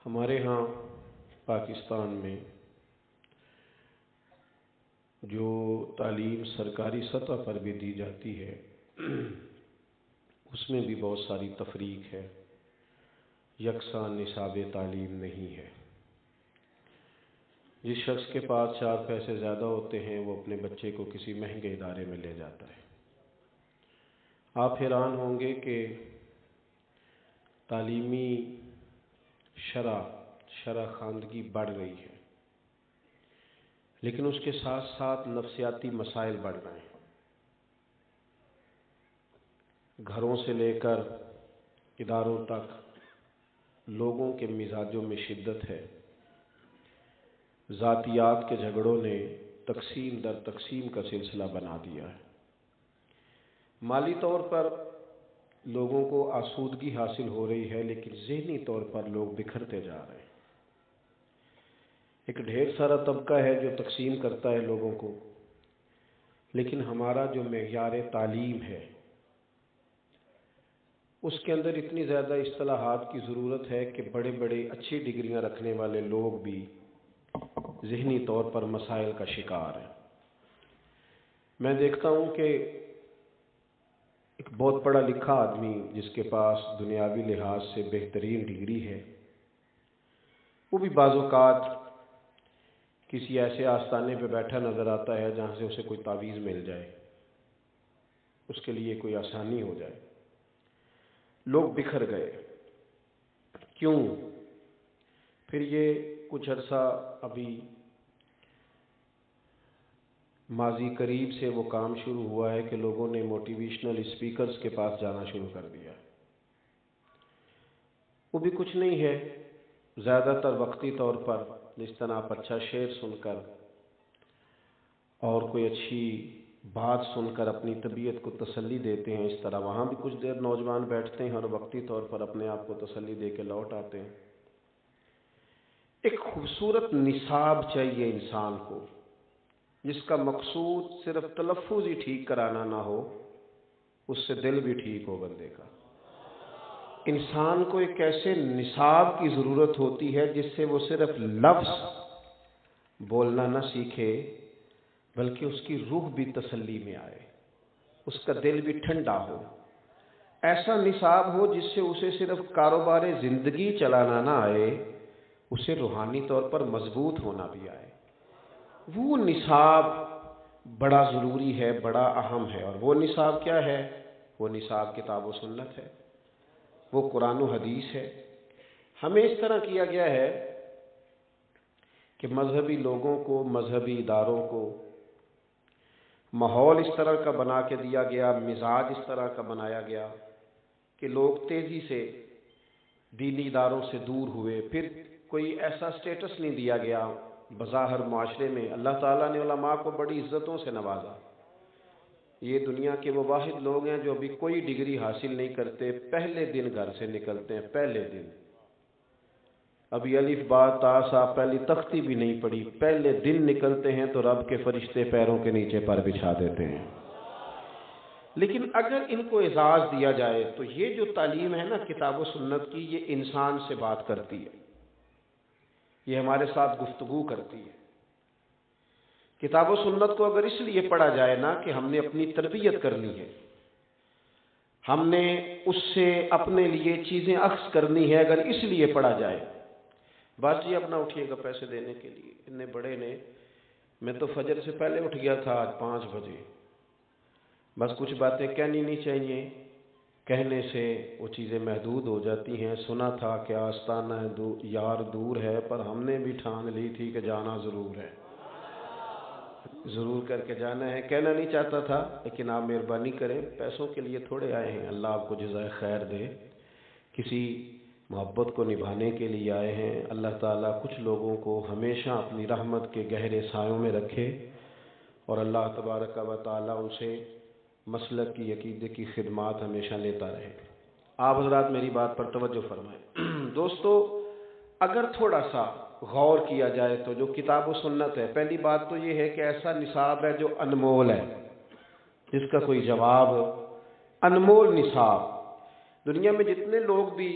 ہمارے ہاں پاکستان میں جو تعلیم سرکاری سطح پر بھی دی جاتی ہے اس میں بھی بہت ساری تفریق ہے، یکساں نصاب تعلیم نہیں ہے۔ جس شخص کے پاس 4 پیسے زیادہ ہوتے ہیں وہ اپنے بچے کو کسی مہنگے ادارے میں لے جاتا ہے۔ آپ حیران ہوں گے کہ تعلیمی شرح خواندگی بڑھ رہی ہے، لیکن اس کے ساتھ ساتھ نفسیاتی مسائل بڑھ رہے ہیں۔ گھروں سے لے کر اداروں تک لوگوں کے مزاجوں میں شدت ہے۔ ذاتیات کے جھگڑوں نے تقسیم در تقسیم کا سلسلہ بنا دیا ہے۔ مالی طور پر لوگوں کو آسودگی حاصل ہو رہی ہے، لیکن ذہنی طور پر لوگ بکھرتے جا رہے ہیں۔ ایک ڈھیر سارا طبقہ ہے جو تقسیم کرتا ہے لوگوں کو، لیکن ہمارا جو معیار تعلیم ہے اس کے اندر اتنی زیادہ اصطلاحات کی ضرورت ہے کہ بڑے بڑے اچھی ڈگریاں رکھنے والے لوگ بھی ذہنی طور پر مسائل کا شکار ہیں۔ میں دیکھتا ہوں کہ ایک بہت پڑھا لکھا آدمی جس کے پاس دنیاوی لحاظ سے بہترین ڈگری ہے، وہ بھی بعض اوقات کسی ایسے آستانے پہ بیٹھا نظر آتا ہے جہاں سے اسے کوئی تعویذ مل جائے، اس کے لیے کوئی آسانی ہو جائے۔ لوگ بکھر گئے۔ کیوں؟ پھر یہ کچھ عرصہ ابھی ماضی قریب سے وہ کام شروع ہوا ہے کہ لوگوں نے موٹیویشنل اسپیکرز کے پاس جانا شروع کر دیا۔ وہ بھی کچھ نہیں ہے، زیادہ تر وقتی طور پر جس طرح آپ اچھا شعر سن کر اور کوئی اچھی بات سن کر اپنی طبیعت کو تسلی دیتے ہیں، اس طرح وہاں بھی کچھ دیر نوجوان بیٹھتے ہیں اور وقتی طور پر اپنے آپ کو تسلی دے کے لوٹ آتے ہیں۔ ایک خوبصورت نصاب چاہیے انسان کو، جس کا مقصود صرف تلفظ ہی ٹھیک کرانا نہ ہو، اس سے دل بھی ٹھیک ہو بندے کا۔ انسان کو ایک ایسے نصاب کی ضرورت ہوتی ہے جس سے وہ صرف لفظ بولنا نہ سیکھے بلکہ اس کی روح بھی تسلی میں آئے، اس کا دل بھی ٹھنڈا ہو۔ ایسا نصاب ہو جس سے اسے صرف کاروبار زندگی چلانا نہ آئے، اسے روحانی طور پر مضبوط ہونا بھی آئے۔ وہ نصاب بڑا ضروری ہے، بڑا اہم ہے، اور وہ نصاب کیا ہے؟ وہ نصاب کتاب و سنت ہے، وہ قرآن و حدیث ہے۔ ہمیں اس طرح کیا گیا ہے کہ مذہبی لوگوں کو، مذہبی اداروں کو ماحول اس طرح کا بنا کے دیا گیا، مزاج اس طرح کا بنایا گیا کہ لوگ تیزی سے دینی اداروں سے دور ہوئے۔ پھر کوئی ایسا سٹیٹس نہیں دیا گیا بظاہر معاشرے میں۔ اللہ تعالیٰ نے علماء کو بڑی عزتوں سے نوازا۔ یہ دنیا کے وہ واحد لوگ ہیں جو ابھی کوئی ڈگری حاصل نہیں کرتے، پہلے دن گھر سے نکلتے ہیں، پہلے دن ابھی الف با تا سا پہلی تختی بھی نہیں پڑی، پہلے دن نکلتے ہیں تو رب کے فرشتے پیروں کے نیچے پر بچھا دیتے ہیں۔ لیکن اگر ان کو اعزاز دیا جائے تو یہ جو تعلیم ہے نا کتاب و سنت کی، یہ انسان سے بات کرتی ہے، یہ ہمارے ساتھ گفتگو کرتی ہے۔ کتاب و سنت کو اگر اس لیے پڑھا جائے نا کہ ہم نے اپنی تربیت کرنی ہے، ہم نے اس سے اپنے لیے چیزیں اخذ کرنی ہے، اگر اس لیے پڑھا جائے، بس جی اپنا اٹھیے گا پیسے دینے کے لیے، اتنے بڑے نے، میں تو فجر سے پہلے اٹھ گیا تھا آج 5 بجے، بس کچھ باتیں کہنی نہیں چاہیے، کہنے سے وہ چیزیں محدود ہو جاتی ہیں۔ سنا تھا کہ آستانہ یار دور ہے، پر ہم نے بھی ٹھان لی تھی کہ جانا ضرور ہے، ضرور کر کے جانا ہے۔ کہنا نہیں چاہتا تھا، لیکن آپ مہربانی کریں، پیسوں کے لیے تھوڑے آئے ہیں، اللہ آپ کو جزائے خیر دے، کسی محبت کو نبھانے کے لیے آئے ہیں۔ اللہ تعالیٰ کچھ لوگوں کو ہمیشہ اپنی رحمت کے گہرے سایوں میں رکھے، اور اللہ تبارک و تعالیٰ اسے مسلک کی عقیدے کی خدمات ہمیشہ لیتا رہے۔ آپ حضرات میری بات پر توجہ فرمائیں۔ دوستو، اگر تھوڑا سا غور کیا جائے تو جو کتاب و سنت ہے، پہلی بات تو یہ ہے کہ ایسا نصاب ہے جو انمول ہے، جس کا کوئی جواب، انمول نصاب۔ دنیا میں جتنے لوگ بھی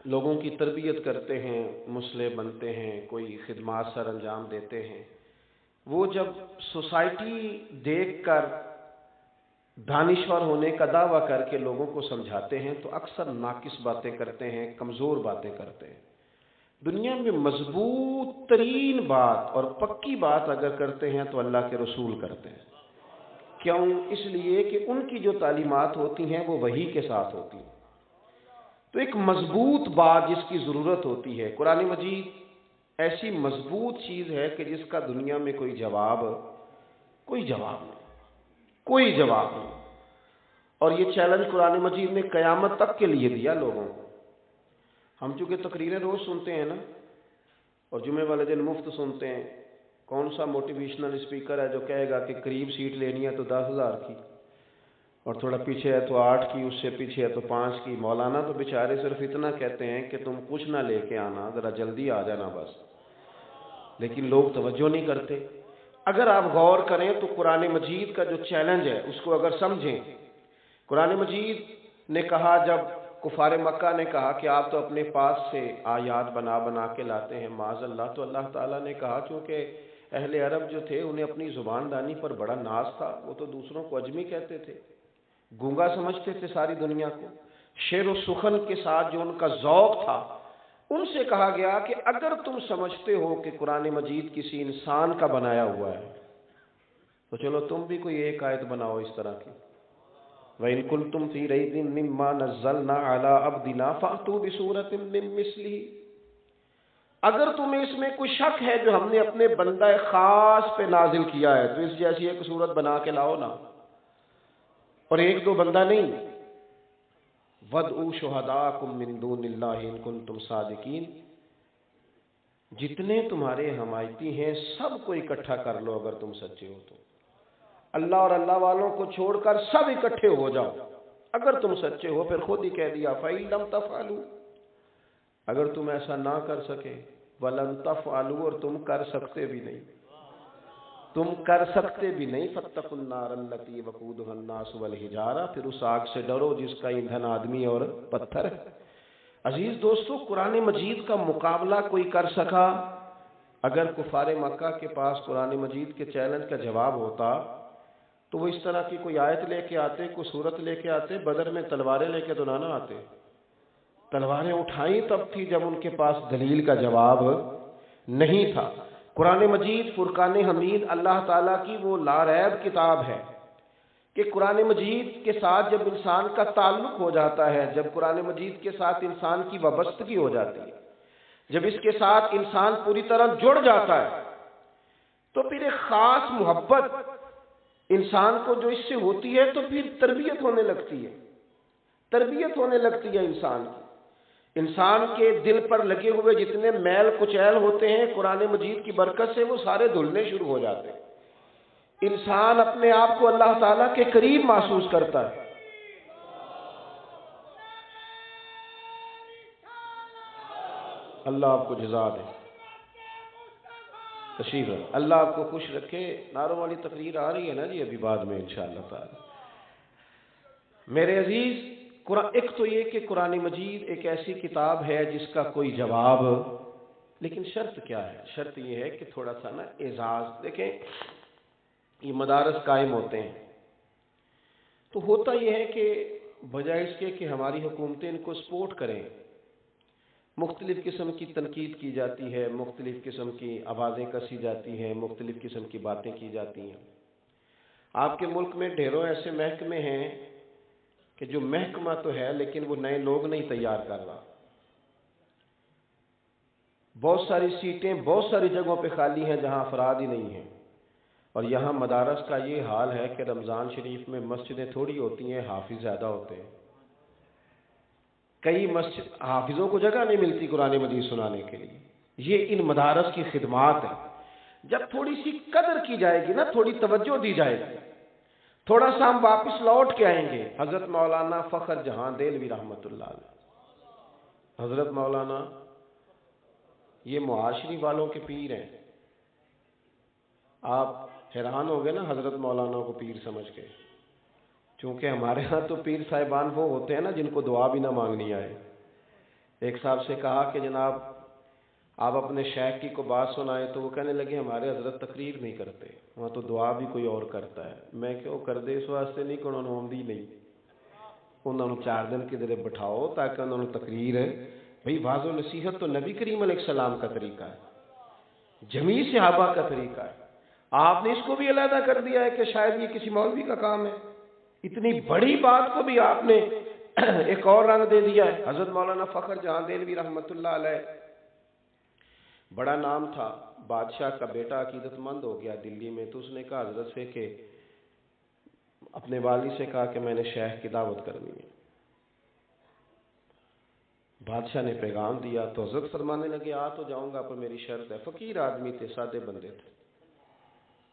لوگوں کی تربیت کرتے ہیں، مصلح بنتے ہیں، کوئی خدمات سر انجام دیتے ہیں، وہ جب سوسائٹی دیکھ کر دانشور ہونے کا دعویٰ کر کے لوگوں کو سمجھاتے ہیں تو اکثر ناقص باتیں کرتے ہیں، کمزور باتیں کرتے ہیں۔ دنیا میں مضبوط ترین بات اور پکی بات اگر کرتے ہیں تو اللہ کے رسول کرتے ہیں۔ کیوں؟ اس لیے کہ ان کی جو تعلیمات ہوتی ہیں وہ وحی کے ساتھ ہوتی ہیں۔ تو ایک مضبوط بات جس کی ضرورت ہوتی ہے، قرآن مجید ایسی مضبوط چیز ہے کہ جس کا دنیا میں کوئی جواب نہیں۔ اور یہ چیلنج قرآن مجید نے قیامت تک کے لیے دیا لوگوں کو۔ ہم چونکہ تقریریں روز سنتے ہیں نا، اور جمعے والے دن مفت سنتے ہیں، کون سا موٹیویشنل اسپیکر ہے جو کہے گا کہ قریب سیٹ لینی ہے تو 10,000 کی، اور تھوڑا پیچھے ہے تو 8 کی، اس سے پیچھے ہے تو 5 کی۔ مولانا تو بیچارے صرف اتنا کہتے ہیں کہ تم کچھ نہ لے کے آنا، ذرا جلدی آ جانا بس، لیکن لوگ توجہ نہیں کرتے۔ اگر آپ غور کریں تو قرآن مجید کا جو چیلنج ہے اس کو اگر سمجھیں، قرآن مجید نے کہا، جب کفار مکہ نے کہا کہ آپ تو اپنے پاس سے آیات بنا بنا کے لاتے ہیں معاذ اللہ، تو اللہ تعالیٰ نے کہا چونکہ اہل عرب جو تھے انہیں اپنی زبان دانی پر بڑا ناز تھا، وہ تو دوسروں کو اجمی کہتے تھے، گونگا سمجھتے تھے ساری دنیا کو، شعر و سخن کے ساتھ جو ان کا ذوق تھا، ان سے کہا گیا کہ اگر تم سمجھتے ہو کہ قرآن مجید کسی انسان کا بنایا ہوا ہے تو چلو تم بھی کوئی ایک آیت بناؤ اس طرح کی۔ وَإِن كُنتُمْ فِي رَيْبٍ مِّمَّا نَزَّلْنَا عَلَىٰ عَبْدِنَا فَأْتُوا بِسُورَةٍ مِّن مِّثْلِهِ، اگر تمہیں اس میں کوئی شک ہے جو ہم نے اپنے بندہ خاص پہ نازل کیا ہے تو اس جیسی ایک صورت بنا کے لاؤ نا، اور ایک دو بندہ نہیں۔ وَادْعُوا شُهَدَاءَكُم مِّن دُونِ اللَّهِ إِن كُنتُمْ صَادِقِينَ، جتنے تمہارے حمایتی ہیں سب کو اکٹھا کر لو اگر تم سچے ہو تو، اللہ اور اللہ والوں کو چھوڑ کر سب اکٹھے ہو جاؤ اگر تم سچے ہو۔ پھر خود ہی کہہ دیا فَإِن لَّمْ تَفْعَلُوا، اگر تم ایسا نہ کر سکے، وَلَن تَفْعَلُوا، اور تم کر سکتے بھی نہیں، فَاتَّقُوا النَّارَ الَّتِي وَقُودُهَا النَّاسُ وَالْحِجَارَةُ، پھر اس آگ سے ڈرو جس کا ایندھن آدمی اور پتھر ہے۔ عزیز دوستو، قرآن مجید کا مقابلہ کوئی کر سکا؟ اگر کفار مکہ کے پاس قرآن مجید کے چیلنج کا جواب ہوتا تو وہ اس طرح کی کوئی آیت لے کے آتے، کوئی صورت لے کے آتے؟ بدر میں تلواریں لے کے تو نہ آتے، تلواریں اٹھائیں تب تھی جب ان کے پاس دلیل کا جواب نہیں تھا۔ قرآن مجید فرقان حمید اللہ تعالیٰ کی وہ لاریب کتاب ہے کہ قرآن مجید کے ساتھ جب انسان کا تعلق ہو جاتا ہے، جب قرآن مجید کے ساتھ انسان کی وابستگی ہو جاتی ہے، جب اس کے ساتھ انسان پوری طرح جڑ جاتا ہے، تو پھر ایک خاص محبت انسان کو جو اس سے ہوتی ہے تو پھر تربیت ہونے لگتی ہے انسان کی۔ انسان کے دل پر لگے ہوئے جتنے میل کچیل ہوتے ہیں قرآن مجید کی برکت سے وہ سارے دھلنے شروع ہو جاتے ہیں۔ انسان اپنے آپ کو اللہ تعالیٰ کے قریب محسوس کرتا ہے۔ اللہ آپ کو جزا دے، تشریف ہے، اللہ آپ کو خوش رکھے۔ نعروں والی تقریر آ رہی ہے نا جی ابھی بعد میں انشاءاللہ تعالی۔ میرے عزیز، ایک تو یہ کہ قرآن مجید ایک ایسی کتاب ہے جس کا کوئی جواب، لیکن شرط کیا ہے؟ شرط یہ ہے کہ تھوڑا سا نا اعزاز۔ دیکھیں یہ مدارس قائم ہوتے ہیں تو ہوتا یہ ہے کہ بجائے اس کے کہ ہماری حکومتیں ان کو سپورٹ کریں، مختلف قسم کی تنقید کی جاتی ہے، مختلف قسم کی آوازیں کسی جاتی ہیں، مختلف قسم کی باتیں کی جاتی ہیں۔ آپ کے ملک میں ڈھیروں ایسے محکمے ہیں کہ جو محکمہ تو ہے لیکن وہ نئے لوگ نہیں تیار کر رہا۔ بہت ساری سیٹیں بہت ساری جگہوں پہ خالی ہیں جہاں افراد ہی نہیں ہیں، اور یہاں مدارس کا یہ حال ہے کہ رمضان شریف میں مسجدیں تھوڑی ہوتی ہیں، حافظ زیادہ ہوتے ہیں۔ کئی مسجد حافظوں کو جگہ نہیں ملتی قرآن مجید سنانے کے لیے۔ یہ ان مدارس کی خدمات ہے۔ جب تھوڑی سی قدر کی جائے گی نا، تھوڑی توجہ دی جائے گی، تھوڑا سا ہم واپس لوٹ کے آئیں گے۔ حضرت مولانا فخر جہاں دہلوی رحمۃ اللہ علیہ، حضرت مولانا یہ معاشری والوں کے پیر ہیں۔ آپ حیران ہو گئے نا حضرت مولانا کو پیر سمجھ کے، چونکہ ہمارے ہاں تو پیر صاحبان وہ ہوتے ہیں نا جن کو دعا بھی نہ مانگنی آئے، ایک صاحب سے کہا کہ جناب آپ اپنے شیخ کی کو بات سنائیں، تو وہ کہنے لگے ہمارے حضرت تقریر نہیں کرتے، وہاں تو دعا بھی کوئی اور کرتا ہے۔ میں کیوں کر دے اس واسطے نہیں کہ انہوں نے آمدی نہیں، انہوں نے 4 دن کدھر بٹھاؤ تاکہ انہوں نے تقریر ہے۔ بھئی واضح و نصیحت تو نبی کریم علیہ السلام کا طریقہ ہے، جمیع صحابہ کا طریقہ ہے۔ آپ نے اس کو بھی علیحدہ کر دیا ہے کہ شاید یہ کسی مولوی کا کام ہے۔ اتنی بڑی بات کو بھی آپ نے ایک اور رنگ دے دیا ہے۔ حضرت مولانا فخر جہاں دہلوی رحمۃ اللہ علیہ، بڑا نام تھا، بادشاہ کا بیٹا عقیدت مند ہو گیا دلی میں، تو اس نے کہا حضرت سے کہ اپنے والی سے کہا کہ میں نے شیخ کی دعوت کرنی ہے۔ بادشاہ نے پیغام دیا تو حضرت فرمانے لگے آ تو جاؤں گا پر میری شرط ہے۔ فقیر آدمی تھے، سادے بندے تھے،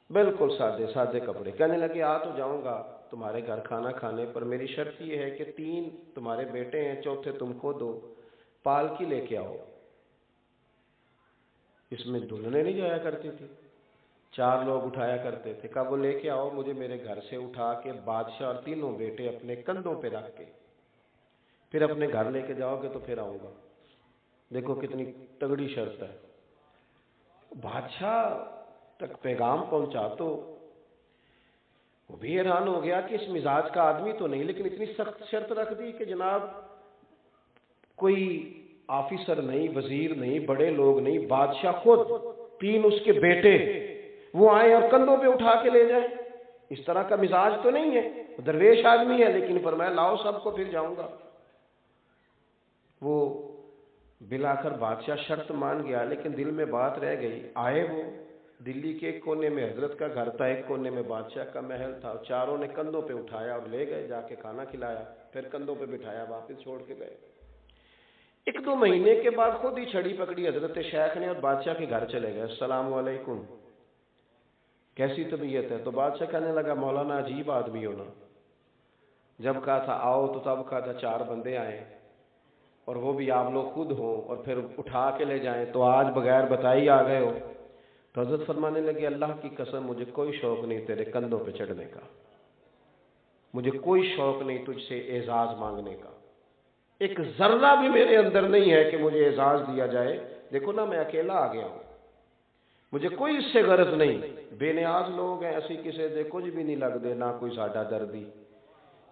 بالکل سادے کپڑے۔ کہنے لگے آ تو جاؤں گا تمہارے گھر کھانا کھانے، پر میری شرط یہ ہے کہ 3 تمہارے بیٹے ہیں، چوتھے تم خود ہو، پالکی لے کے آؤ۔ اس میں دلہنیں نہیں جایا کرتی تھی، 4 لوگ اٹھایا کرتے تھے۔ کہا وہ لے کے آؤ، مجھے میرے گھر سے اٹھا کے بادشاہ اور 3 بیٹے اپنے کندھوں پہ رکھ کے پھر اپنے گھر لے کے جاؤ گے تو پھر آؤں گا۔ دیکھو کتنی تگڑی شرط ہے۔ بادشاہ تک پیغام پہنچا تو وہ بھی حیران ہو گیا کہ اس مزاج کا آدمی تو نہیں، لیکن اتنی سخت شرط رکھ دی کہ جناب کوئی آفیسر نہیں، وزیر نہیں، بڑے لوگ نہیں، بادشاہ خود 3 اس کے بیٹے وہ آئیں اور کندھوں پہ اٹھا کے لے جائیں۔ اس طرح کا مزاج تو نہیں ہے، درویش آدمی ہے، لیکن فرمایا لاؤ سب کو پھر جاؤں گا۔ وہ بلاخر بادشاہ شرط مان گیا، لیکن دل میں بات رہ گئی۔ آئے وہ دلی کے ایک کونے میں حضرت کا گھر تھا، ایک کونے میں بادشاہ کا محل تھا، چاروں نے کندھوں پہ اٹھایا اور لے گئے، جا کے کھانا کھلایا، پھر کندھوں پہ بٹھایا، واپس چھوڑ کے گئے۔ 1-2 مہینے کے بعد خود ہی چھڑی پکڑی حضرت شیخ نے اور بادشاہ کے گھر چلے گئے۔ السلام علیکم، کیسی طبیعت ہے؟ تو بادشاہ کہنے لگا مولانا عجیب آدمی ہونا، جب کہا تھا آؤ تو تب کہا تھا 4 بندے آئیں اور وہ بھی آپ لوگ خود ہوں اور پھر اٹھا کے لے جائیں، تو آج بغیر بتائی آ گئے ہو۔ تو حضرت فرمانے لگے اللہ کی قسم مجھے کوئی شوق نہیں تیرے کندھوں پہ چڑھنے کا، مجھے کوئی شوق نہیں تجھ سے اعزاز مانگنے کا، ایک ذرہ بھی میرے اندر نہیں ہے کہ مجھے اعزاز دیا جائے۔ دیکھو نا میں اکیلا آ گیا ہوں، مجھے کوئی اس سے غرض نہیں، بے نیاز لوگ ہیں، اسی کسے دے کچھ بھی نہیں لگتے، نہ کوئی ساڈا دردی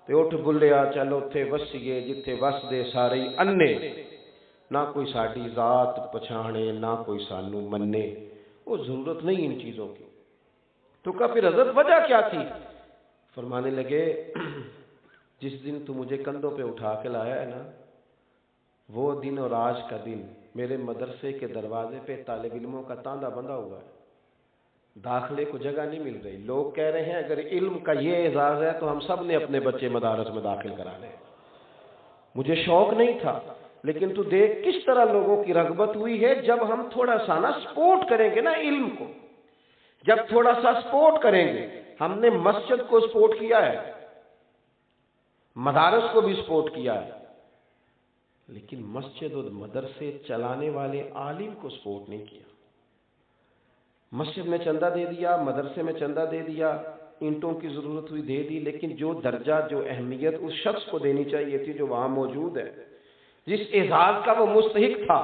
تے اٹھ بلیا چل اتھے وسیے جتھے وس دے سارے انے، نہ کوئی ساڈی ذات پچھانے نہ کوئی سانو منے، وہ ضرورت نہیں ان چیزوں کی۔ تو کہا پھر حضرت وجہ کیا تھی؟ فرمانے لگے جس دن تو مجھے کندھوں پہ اٹھا کے لایا ہے نا، وہ دن اور آج کا دن میرے مدرسے کے دروازے پہ طالب علموں کا تاندا بندھا ہوا ہے، داخلے کو جگہ نہیں مل رہی۔ لوگ کہہ رہے ہیں اگر علم کا یہ اعزاز ہے تو ہم سب نے اپنے بچے مدارس میں داخل کرا لے۔ مجھے شوق نہیں تھا، لیکن تو دیکھ کس طرح لوگوں کی رغبت ہوئی ہے۔ جب ہم تھوڑا سا نا سپورٹ کریں گے نا علم کو، جب تھوڑا سا سپورٹ کریں گے، ہم نے مسجد کو سپورٹ کیا ہے، مدارس کو بھی سپورٹ کیا ہے، لیکن مسجد اور مدرسے چلانے والے عالم کو سپورٹ نہیں کیا۔ مسجد میں چندہ دے دیا، مدرسے میں چندہ دے دیا، اینٹوں کی ضرورت ہوئی دے دی، لیکن جو درجہ جو اہمیت اس شخص کو دینی چاہیے تھی جو وہاں موجود ہے، جس اعزاز کا وہ مستحق تھا،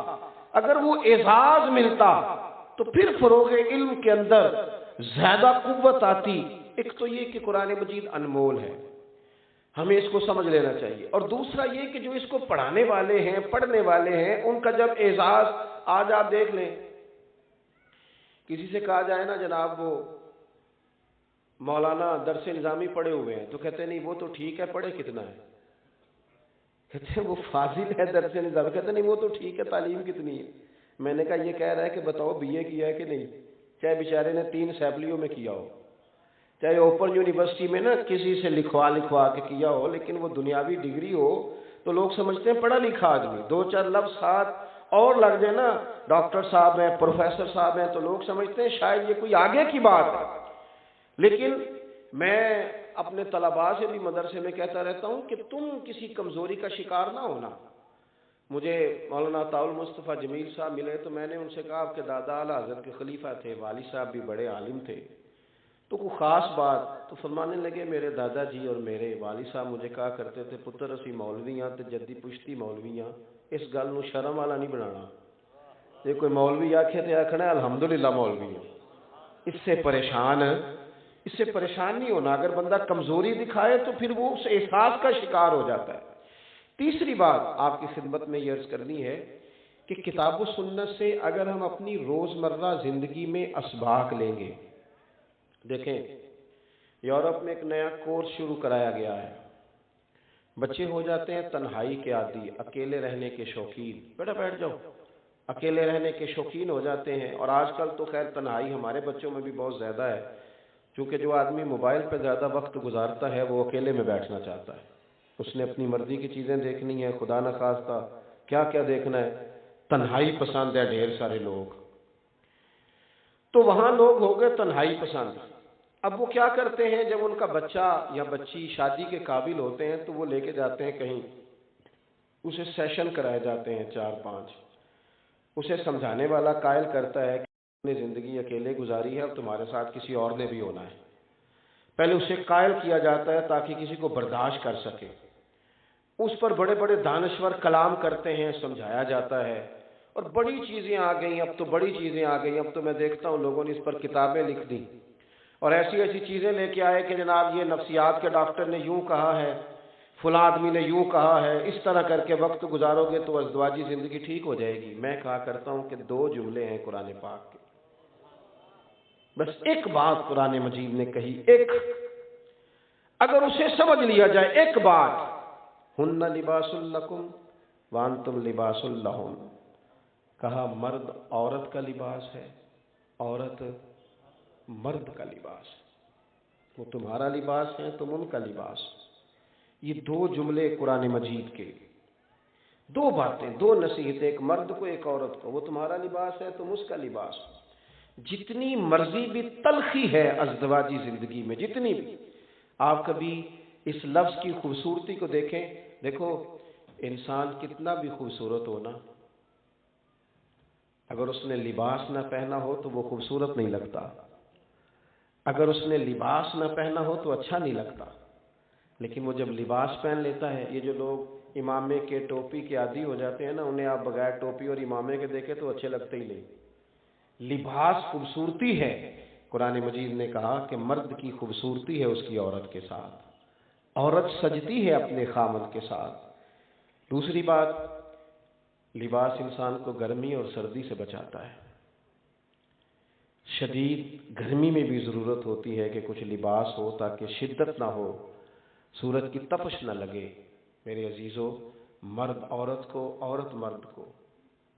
اگر وہ اعزاز ملتا تو پھر فروغ علم کے اندر زیادہ قوت آتی۔ ایک تو یہ کہ قرآن مجید انمول ہے، ہمیں اس کو سمجھ لینا چاہیے، اور دوسرا یہ کہ جو اس کو پڑھانے والے ہیں، پڑھنے والے ہیں، ان کا جب اعزاز، آج آپ دیکھ لیں کسی سے کہا جائے نا جناب وہ مولانا درس نظامی پڑھے ہوئے ہیں، تو کہتے ہیں نہیں وہ تو ٹھیک ہے، پڑھے کتنا ہے؟ کہتے ہیں وہ فاضل ہے درس نظامی، کہتے ہیں نہیں وہ تو ٹھیک ہے، تعلیم کتنی ہے؟ میں نے کہا یہ کہہ رہا ہے کہ بتاؤ بی اے کیا ہے کہ نہیں، چاہے بیچارے نے 3 اسمبلیوں میں کیا ہو، چاہے اوپن یونیورسٹی میں نا کسی سے لکھوا کے کیا ہو، لیکن وہ دنیاوی ڈگری ہو تو لوگ سمجھتے ہیں پڑھا لکھا آدمی، 2-4 لفظ ساتھ اور لگ جائے نا، ڈاکٹر صاحب ہیں، پروفیسر صاحب ہیں، تو لوگ سمجھتے ہیں شاید یہ کوئی آگے کی بات ہے۔ لیکن میں اپنے طلباء سے بھی مدرسے میں کہتا رہتا ہوں کہ تم کسی کمزوری کا شکار نہ ہونا۔ مجھے مولانا عطاء المصطفیٰ جمیل صاحب ملے تو میں نے ان سے کہا آپ کے دادا اعلیٰ حضرت کے خلیفہ تھے، والد صاحب بھی بڑے عالم تھے، تو کوئی خاص بات؟ تو فرمانے لگے میرے دادا جی اور میرے والد صاحب مجھے کہا کرتے تھے پتر اسی مولویاں تے جدی پشتی مولویاں، اس گل نو شرم والا نہیں بنانا. یہ کوئی مولوی آکھے تو آکھنا الحمدللہ مولوی ہے. اس سے پریشان نہیں ہونا. اگر بندہ کمزوری دکھائے تو پھر وہ اس احساس کا شکار ہو جاتا ہے. تیسری بات آپ کی خدمت میں یہ عرض کرنی ہے کہ کتاب و سنت سے اگر ہم اپنی روزمرہ زندگی میں اسباق لیں گے. دیکھیں یورپ میں ایک نیا کورس شروع کرایا گیا ہے. بچے ہو جاتے ہیں تنہائی کے عادی, اکیلے رہنے کے شوقین. بیٹا بیٹھ جاؤ. اکیلے رہنے کے شوقین ہو جاتے ہیں. اور آج کل تو خیر تنہائی ہمارے بچوں میں بھی بہت زیادہ ہے, کیونکہ جو آدمی موبائل پہ زیادہ وقت گزارتا ہے وہ اکیلے میں بیٹھنا چاہتا ہے. اس نے اپنی مرضی کی چیزیں دیکھنی ہے, خدا نخواستہ کیا کیا دیکھنا ہے. تنہائی پسند ہے ڈھیر سارے لوگ. تو وہاں لوگ ہو گئے تنہائی پسند. اب وہ کیا کرتے ہیں, جب ان کا بچہ یا بچی شادی کے قابل ہوتے ہیں تو وہ لے کے جاتے ہیں کہیں, اسے سیشن کرائے جاتے ہیں 4-5. اسے سمجھانے والا قائل کرتا ہے کہ اپنی زندگی اکیلے گزاری ہے اور تمہارے ساتھ کسی اور نے بھی ہونا ہے. پہلے اسے قائل کیا جاتا ہے تاکہ کسی کو برداشت کر سکے. اس پر بڑے بڑے دانشور کلام کرتے ہیں, سمجھایا جاتا ہے. اور بڑی چیزیں آ گئیں, اب تو بڑی چیزیں آ گئیں. اب تو میں دیکھتا ہوں لوگوں نے اس پر کتابیں لکھ دی اور ایسی ایسی چیزیں لے کے آئے کہ جناب یہ نفسیات کے ڈاکٹر نے یوں کہا ہے, فلاں آدمی نے یوں کہا ہے, اس طرح کر کے وقت گزارو گے تو ازدواجی زندگی ٹھیک ہو جائے گی. میں کہا کرتا ہوں کہ 2 جملے ہیں قرآن پاک کے, بس ایک بات قرآن مجید نے کہی, ایک اگر اسے سمجھ لیا جائے, ایک بات, ہن لباس لکم وانتم لباس لہن. کہا مرد عورت کا لباس ہے, عورت مرد کا لباس ہے. وہ تمہارا لباس ہے, تم ان کا لباس. یہ 2 جملے قرآن مجید کے, 2 باتیں, 2 نصیحتیں, ایک مرد کو ایک عورت کو. وہ تمہارا لباس ہے, تم اس کا لباس. جتنی مرضی بھی تلخی ہے ازدواجی زندگی میں, جتنی بھی, آپ کبھی اس لفظ کی خوبصورتی کو دیکھیں. دیکھو انسان کتنا بھی خوبصورت ہونا, اگر اس نے لباس نہ پہنا ہو تو وہ خوبصورت نہیں لگتا. اگر اس نے لباس نہ پہنا ہو تو اچھا نہیں لگتا. لیکن وہ جب لباس پہن لیتا ہے, یہ جو لوگ امامے کے ٹوپی کے عادی ہو جاتے ہیں نا, انہیں آپ بغیر ٹوپی اور امامے کے دیکھیں تو اچھے لگتے ہی نہیں. لباس خوبصورتی ہے. قرآن مجید نے کہا کہ مرد کی خوبصورتی ہے اس کی عورت کے ساتھ, عورت سجتی ہے اپنے خامد کے ساتھ. دوسری بات, لباس انسان کو گرمی اور سردی سے بچاتا ہے. شدید گرمی میں بھی ضرورت ہوتی ہے کہ کچھ لباس ہو تاکہ شدت نہ ہو, سورج کی تپش نہ لگے. میرے عزیزو, مرد عورت کو, عورت مرد کو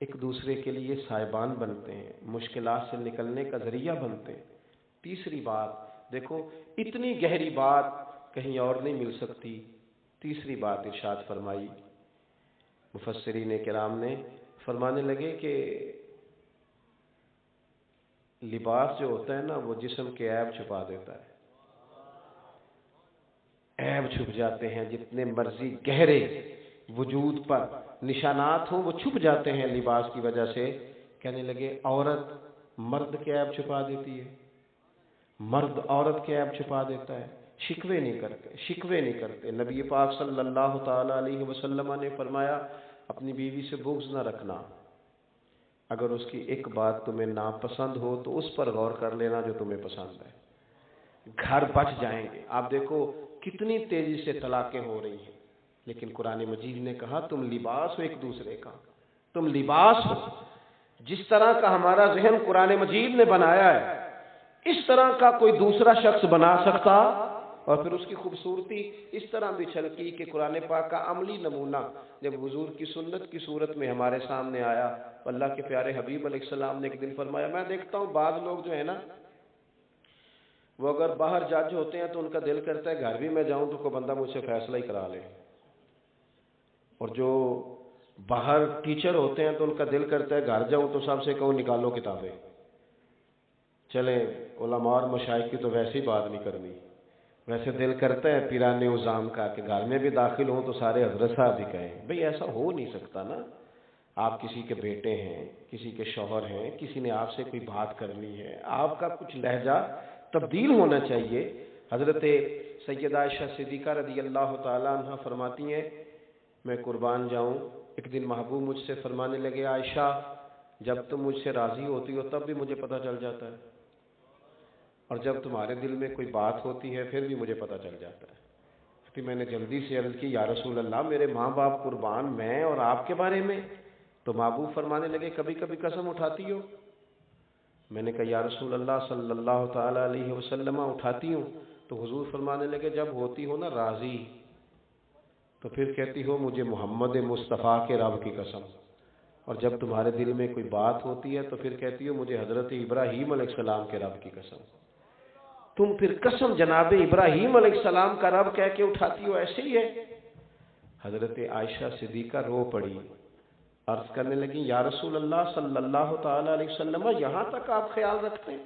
ایک دوسرے کے لیے سائبان بنتے ہیں, مشکلات سے نکلنے کا ذریعہ بنتے ہیں. تیسری بات دیکھو, اتنی گہری بات کہیں اور نہیں مل سکتی. تیسری بات ارشاد فرمائی مفسرین کرام نے, فرمانے لگے کہ لباس جو ہوتا ہے نا وہ جسم کے عیب چھپا دیتا ہے. عیب چھپ جاتے ہیں, جتنے مرضی گہرے وجود پر نشانات ہوں وہ چھپ جاتے ہیں لباس کی وجہ سے. کہنے لگے عورت مرد کے عیب چھپا دیتی ہے, مرد عورت کے عیب چھپا دیتا ہے. شکوے نہیں کرتے. نبی پاک صلی اللہ تعالی علیہ وسلم نے فرمایا اپنی بیوی سے بغض نہ رکھنا. اگر اس کی ایک بات تمہیں ناپسند ہو تو اس پر غور کر لینا جو تمہیں پسند ہے, گھر بچ جائیں گے. آپ دیکھو کتنی تیزی سے طلاقیں ہو رہی ہیں, لیکن قرآن مجید نے کہا تم لباس ہو ایک دوسرے کا, تم لباس ہو. جس طرح کا ہمارا ذہن قرآن مجید نے بنایا ہے اس طرح کا کوئی دوسرا شخص بنا سکتا, اور پھر اس کی خوبصورتی اس طرح بھی چھلکی کہ قرآن پاک کا عملی نمونہ جب حضور کی سنت کی صورت میں ہمارے سامنے آیا. اللہ کے پیارے حبیب علیہ السلام نے ایک دن فرمایا, میں دیکھتا ہوں بعض لوگ جو ہے نا وہ اگر باہر جج ہوتے ہیں تو ان کا دل کرتا ہے گھر بھی میں جاؤں تو کوئی بندہ مجھ سے فیصلہ ہی کرا لے, اور جو باہر ٹیچر ہوتے ہیں تو ان کا دل کرتا ہے گھر جاؤں تو سب سے کہوں نکالو کتابیں. چلیں علماء اور مشائخ کی تو ویسی بات نہیں کرنی, ویسے دل کرتا ہے پیران عظام کا کہ گھر میں بھی داخل ہوں تو سارے حضرت صاحب بھی کہیں. بھئی ایسا ہو نہیں سکتا نا. آپ کسی کے بیٹے ہیں, کسی کے شوہر ہیں, کسی نے آپ سے کوئی بات کرنی ہے, آپ کا کچھ لہجہ تبدیل ہونا چاہیے. حضرت سیدہ عائشہ صدیقہ رضی اللہ تعالی عنہ فرماتی ہیں میں قربان جاؤں ایک دن محبوب مجھ سے فرمانے لگے عائشہ جب تم مجھ سے راضی ہوتی ہو تب بھی مجھے پتہ چل جاتا ہے، اور جب تمہارے دل میں کوئی بات ہوتی ہے پھر بھی مجھے پتہ چل جاتا ہے۔ تو میں نے جلدی سے عرض کی یا رسول اللہ میرے ماں باپ قربان، میں اور آپ کے بارے میں؟ تو محبوب فرمانے لگے کبھی کبھی قسم اٹھاتی ہو؟ میں نے کہا یا رسول اللہ صلی اللہ تعالی علیہ وسلم اٹھاتی ہوں۔ تو حضور فرمانے لگے جب ہوتی ہو نا راضی تو پھر کہتی ہو مجھے محمد مصطفیٰ کے رب کی قسم، اور جب تمہارے دل میں کوئی بات ہوتی ہے تو پھر کہتی ہو مجھے حضرت ابراہیم علیہ السلام کے رب کی قسم۔ تم پھر قسم جناب ابراہیم علیہ السلام کا رب کہہ کے اٹھاتی ہو، ایسے ہی ہے؟ حضرت عائشہ صدیقہ رو پڑی، عرض کرنے لگی یا رسول اللہ صلی اللہ تعالی علیہ وسلم یہاں تک آپ خیال رکھتے ہیں،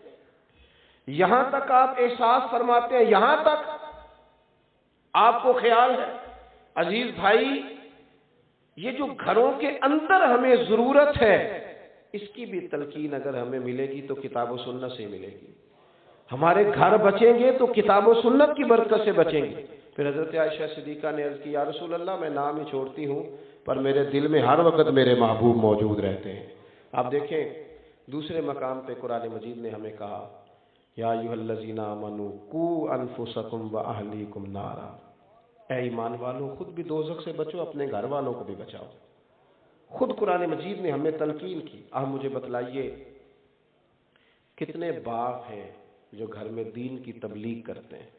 یہاں تک آپ احساس فرماتے ہیں، یہاں تک آپ کو خیال ہے؟ عزیز بھائی، یہ جو گھروں کے اندر ہمیں ضرورت ہے اس کی بھی تلقین اگر ہمیں ملے گی تو کتاب و سنت سے ملے گی۔ ہمارے گھر بچیں گے تو کتاب و سنت کی برکت سے بچیں گے۔ پھر حضرت عائشہ صدیقہ نے عرض کی یا رسول اللہ میں نام ہی چھوڑتی ہوں پر میرے دل میں ہر وقت میرے محبوب موجود رہتے ہیں۔ آپ دیکھیں دوسرے مقام پہ قرآن مجید نے ہمیں کہا یا ایھا الذین آمنوا قوا انفسکم واہلیکم نارا، اے ایمان والو خود بھی دوزخ سے بچو، اپنے گھر والوں کو بھی بچاؤ۔ خود قرآن مجید نے ہمیں تلقین کی۔ اب مجھے بتلائیے کتنے باپ ہیں جو گھر میں دین کی تبلیغ کرتے ہیں؟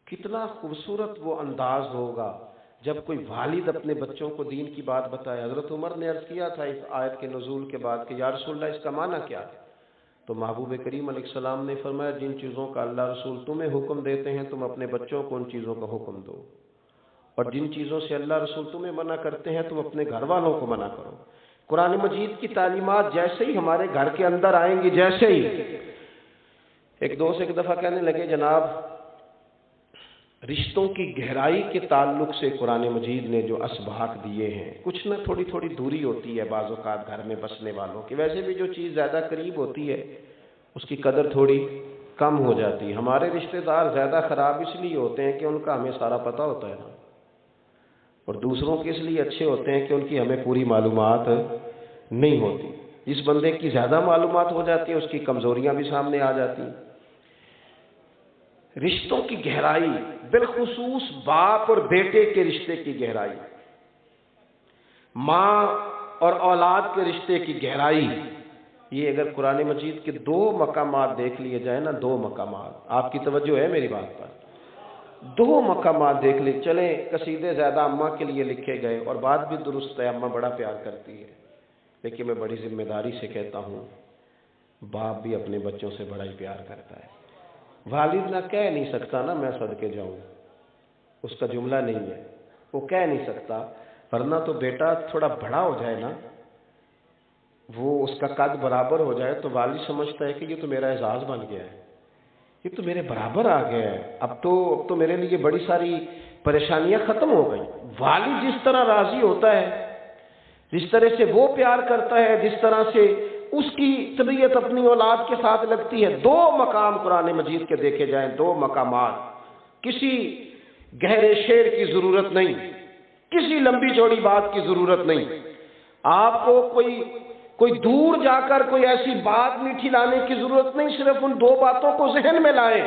کتنا خوبصورت وہ انداز ہوگا جب کوئی والد اپنے بچوں کو دین کی بات بتائے۔ حضرت عمر نے عرض کیا تھا اس آیت کے نزول کے بعد کہ یا رسول اللہ اس کا معنی کیا ہے؟ تو محبوب کریم علیہ السلام نے فرمایا جن چیزوں کا اللہ رسول تمہیں حکم دیتے ہیں تم اپنے بچوں کو ان چیزوں کا حکم دو، اور جن چیزوں سے اللہ رسول تمہیں منع کرتے ہیں تم اپنے گھر والوں کو منع کرو۔ قرآن مجید کی تعلیمات جیسے ہی ہمارے گھر کے اندر آئیں گی، جیسے ہی ایک دوست ایک دفعہ کہنے لگے جناب رشتوں کی گہرائی کے تعلق سے قرآن مجید نے جو اسباق دیے ہیں، کچھ نہ تھوڑی تھوڑی دوری ہوتی ہے بعض اوقات گھر میں بسنے والوں کی، ویسے بھی جو چیز زیادہ قریب ہوتی ہے اس کی قدر تھوڑی کم ہو جاتی ہے۔ ہمارے رشتہ دار زیادہ خراب اس لیے ہوتے ہیں کہ ان کا ہمیں سارا پتہ ہوتا ہے نا، اور دوسروں کے اس لیے اچھے ہوتے ہیں کہ ان کی ہمیں پوری معلومات نہیں ہوتی۔ جس بندے کی زیادہ معلومات ہو جاتی ہے اس کی کمزوریاں بھی سامنے آ جاتی ہیں۔ رشتوں کی گہرائی، بالخصوص باپ اور بیٹے کے رشتے کی گہرائی، ماں اور اولاد کے رشتے کی گہرائی، یہ اگر قرآن مجید کے دو مقامات دیکھ لیے جائیں نا، دو مقامات، آپ کی توجہ ہے میری بات پر؟ دو مقامات دیکھ لیں۔ چلیں قصیدے زیادہ اماں کے لیے لکھے گئے اور بات بھی درست ہے، اماں بڑا پیار کرتی ہے، لیکن میں بڑی ذمہ داری سے کہتا ہوں باپ بھی اپنے بچوں سے بڑا ہی پیار کرتا ہے۔ والد نہ کہہ نہیں سکتا نا میں صدقے جاؤں، اس کا جملہ نہیں ہے، وہ کہہ نہیں سکتا، ورنہ تو بیٹا تھوڑا بڑا ہو جائے نا، وہ اس کا قد برابر ہو جائے تو والد سمجھتا ہے کہ یہ تو میرا اعزاز بن گیا ہے، یہ تو میرے برابر آ گیا ہے، اب تو میرے لیے بڑی ساری پریشانیاں ختم ہو گئی۔ والد جس طرح راضی ہوتا ہے، جس طرح سے وہ پیار کرتا ہے، جس طرح سے اس کی طبیعت اپنی اولاد کے ساتھ لگتی ہے۔ دو مقام قرآن مجید کے دیکھے جائیں، دو مقامات، کسی گہرے شعر کی ضرورت نہیں، کسی لمبی چوڑی بات کی ضرورت نہیں، آپ کو کوئی دور جا کر کوئی ایسی بات میٹھی لانے کی ضرورت نہیں، صرف ان دو باتوں کو ذہن میں لائیں۔